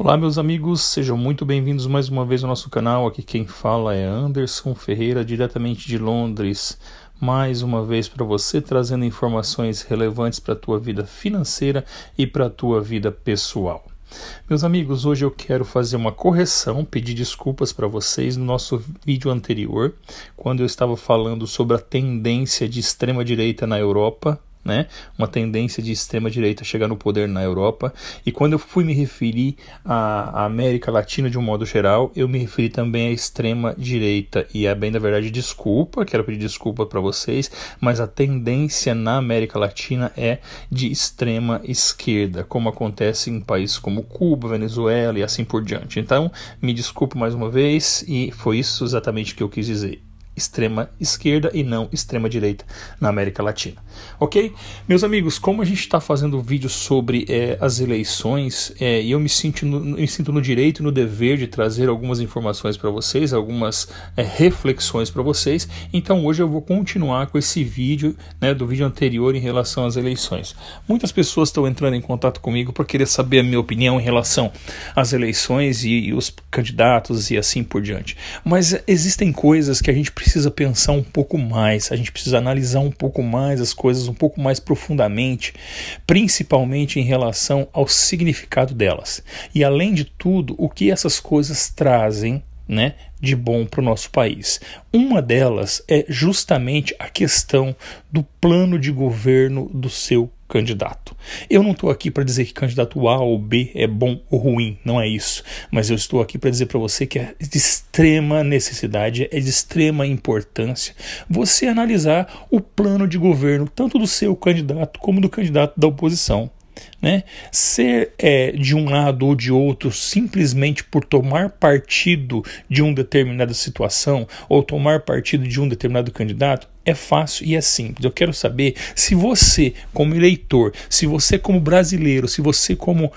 Olá, meus amigos, sejam muito bem-vindos mais uma vez ao nosso canal. Aqui quem fala é Anderson Ferreira, diretamente de Londres. Mais uma vez para você, trazendo informações relevantes para a tua vida financeira e para a tua vida pessoal. Meus amigos, hoje eu quero fazer uma correção, pedir desculpas para vocês no nosso vídeo anterior, quando eu estava falando sobre a tendência de extrema-direita na Europa, uma tendência de extrema-direita chegar no poder na Europa, e quando eu fui me referir à América Latina de um modo geral, eu me referi também à extrema-direita, e é bem da verdade quero pedir desculpa para vocês, mas a tendência na América Latina é de extrema-esquerda, como acontece em países como Cuba, Venezuela e assim por diante. Então, me desculpe mais uma vez, e foi isso exatamente que eu quis dizer. Extrema esquerda e não extrema direita na América Latina, ok? Meus amigos, como a gente está fazendo vídeo sobre as eleições, e eu me sinto no direito e no dever de trazer algumas informações para vocês, algumas reflexões para vocês, então hoje eu vou continuar com esse vídeo, do vídeo anterior em relação às eleições. Muitas pessoas estão entrando em contato comigo para querer saber a minha opinião em relação às eleições e os candidatos e assim por diante, mas existem coisas que a gente precisa pensar um pouco mais, a gente precisa analisar um pouco mais as coisas, um pouco mais profundamente, principalmente em relação ao significado delas. E além de tudo, o que essas coisas trazem, de bom para o nosso país. Uma delas é justamente a questão do plano de governo do seu candidato. Eu não estou aqui para dizer que candidato A ou B é bom ou ruim, não é isso. Mas eu estou aqui para dizer para você que é de extrema necessidade, é de extrema importância você analisar o plano de governo, tanto do seu candidato como do candidato da oposição. Ser de um lado ou de outro simplesmente por tomar partido de uma determinada situação ou tomar partido de um determinado candidato é fácil e é simples. Eu quero saber se você, como eleitor, se você como brasileiro, se você como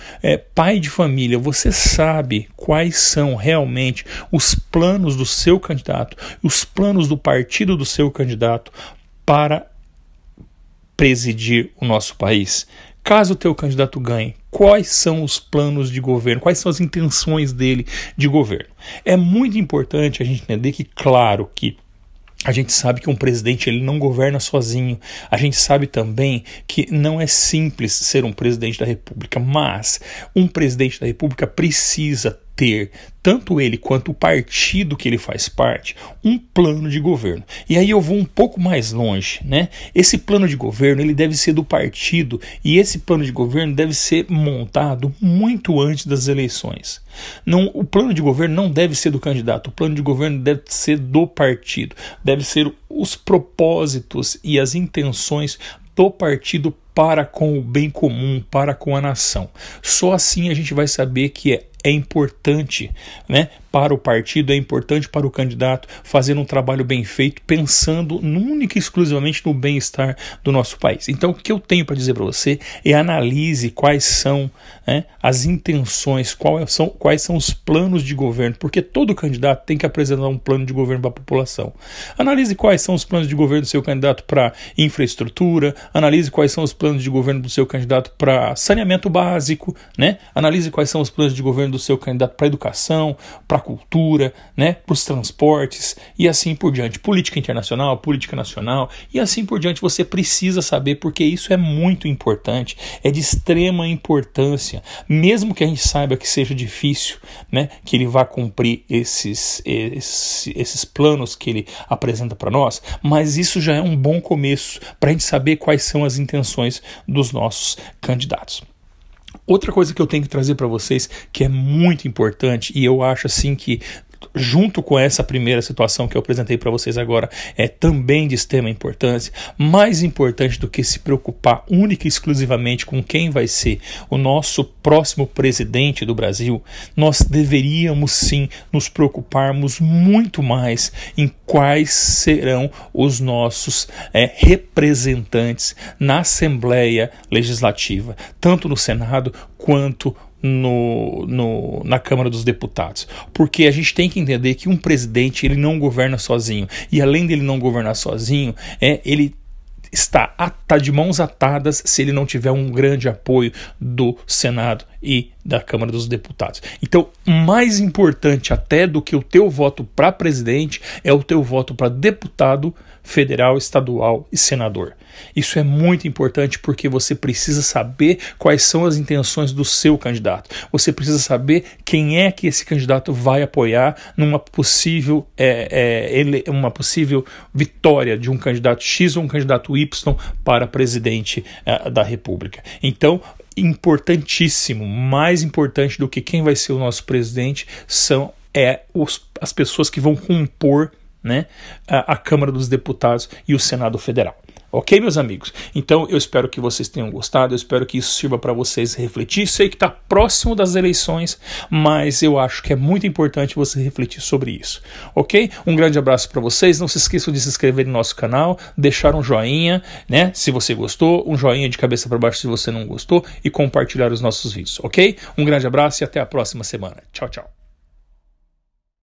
pai de família, você sabe quais são realmente os planos do seu candidato, os planos do partido do seu candidato para presidir o nosso país. Caso o teu candidato ganhe, quais são os planos de governo, quais são as intenções dele de governo? É muito importante a gente entender que, claro, que a gente sabe que um presidente ele não governa sozinho. A gente sabe também que não é simples ser um presidente da República, mas um presidente da República precisa ter, tanto ele quanto o partido que ele faz parte, um plano de governo. E aí eu vou um pouco mais longe, Esse plano de governo ele deve ser do partido e esse plano de governo deve ser montado muito antes das eleições. Não, o plano de governo não deve ser do candidato, o plano de governo deve ser do partido, deve ser os propósitos e as intenções do partido para com o bem comum, para com a nação. Só assim a gente vai saber que é importante, para o partido, é importante para o candidato fazer um trabalho bem feito, pensando única e exclusivamente no bem-estar do nosso país. Então, o que eu tenho para dizer para você é analise quais são as intenções, quais são os planos de governo, porque todo candidato tem que apresentar um plano de governo para a população. Analise quais são os planos de governo do seu candidato para infraestrutura, analise quais são os planos de governo do seu candidato para saneamento básico, Analise quais são os planos de governo do seu candidato para educação, para cultura, para os transportes e assim por diante. Política internacional, política nacional e assim por diante. Você precisa saber porque isso é muito importante, é de extrema importância, mesmo que a gente saiba que seja difícil, que ele vá cumprir esses planos que ele apresenta para nós, mas isso já é um bom começo para a gente saber quais são as intenções dos nossos candidatos. Outra coisa que eu tenho que trazer para vocês que é muito importante e eu acho assim que junto com essa primeira situação que eu apresentei para vocês agora, é também de extrema importância, mais importante do que se preocupar única e exclusivamente com quem vai ser o nosso próximo presidente do Brasil, nós deveríamos sim nos preocuparmos muito mais em quais serão os nossos representantes na Assembleia Legislativa, tanto no Senado quanto na Câmara dos Deputados, porque a gente tem que entender que um presidente ele não governa sozinho, e além dele não governar sozinho, ele está de mãos atadas se ele não tiver um grande apoio do Senado e da Câmara dos Deputados. Então, mais importante até do que o teu voto para presidente é o teu voto para deputado federal, estadual e senador. Isso é muito importante porque você precisa saber quais são as intenções do seu candidato. Você precisa saber quem é que esse candidato vai apoiar numa possível, uma possível vitória de um candidato X ou um candidato Y para presidente da República. Então, importantíssimo, mais importante do que quem vai ser o nosso presidente são as pessoas que vão compor, né, a Câmara dos Deputados e o Senado Federal. Ok, meus amigos? Então eu espero que vocês tenham gostado, eu espero que isso sirva para vocês refletir. Sei que está próximo das eleições, mas eu acho que é muito importante você refletir sobre isso. Ok? Um grande abraço para vocês, não se esqueçam de se inscrever no nosso canal, deixar um joinha, né, se você gostou, um joinha de cabeça para baixo se você não gostou e compartilhar os nossos vídeos, ok? Um grande abraço e até a próxima semana. Tchau, tchau.